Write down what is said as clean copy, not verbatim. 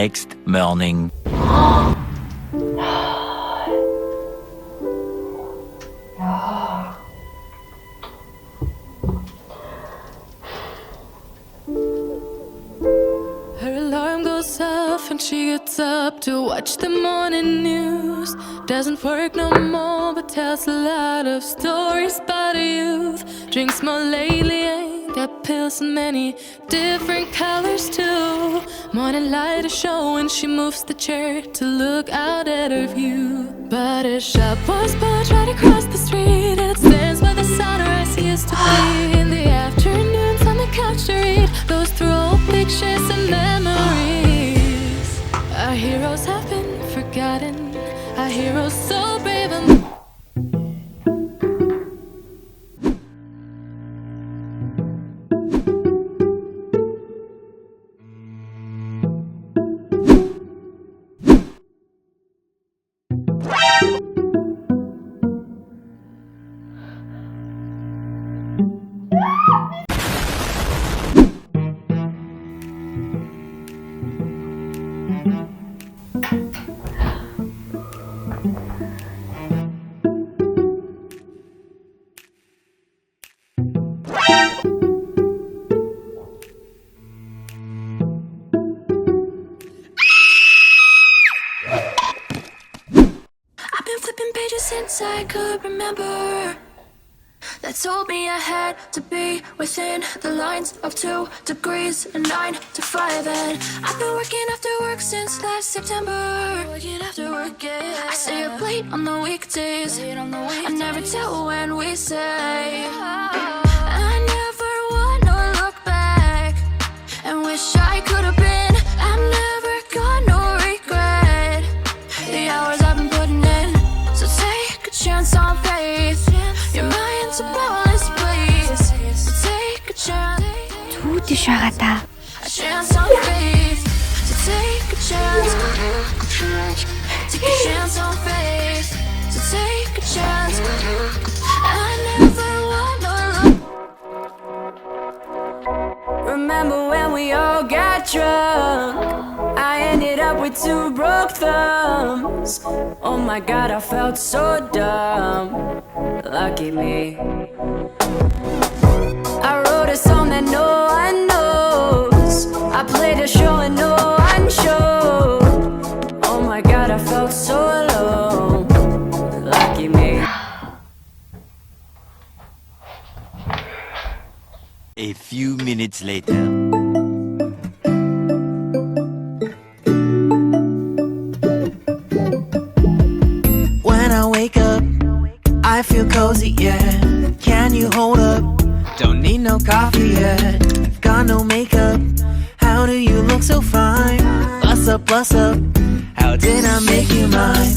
next morning. Her alarm goes off and she gets up to watch the morning news. Doesn't work no more but tells a lot of stories about her youth. Drinks more lately, ain't got pills in many different colors too. Morning light is showing, she moves the chair to look out at her view. But her shop was built right across the street, and it stands where the sunrise used to be. In the afternoons on the couch to read, goes through old pictures and memories. Our heroes have been forgotten, our heroes so brave and since I could remember, that told me I had to be within the lines of 2 degrees and 9 to 5. And I've been working after work since last September. Working after work, yeah. I stay up late on the weekdays. I never tell when we say. I never wanna look back and wish I could have been. I've never got no regret. The hours I've been putting in, so take a chance on faith. Your mind's a boundless place, so take a chance. Tout est charata. A chance on faith, so take a chance. Take a chance on faith, so take a chance. I never wanna look. Remember when we all got drunk? I ended up with 2 broke thumbs. Oh my God, I felt so dumb. Lucky me. I wrote a song that no one knows. I played a show and no one showed. Oh my God, I felt so alone. Lucky me. A few minutes later. When I wake up, I feel cozy, yeah. Can you hold up? Don't need no coffee yet. Got no makeup. How do you look so fine? Bust up, bust up. How did I make you mine?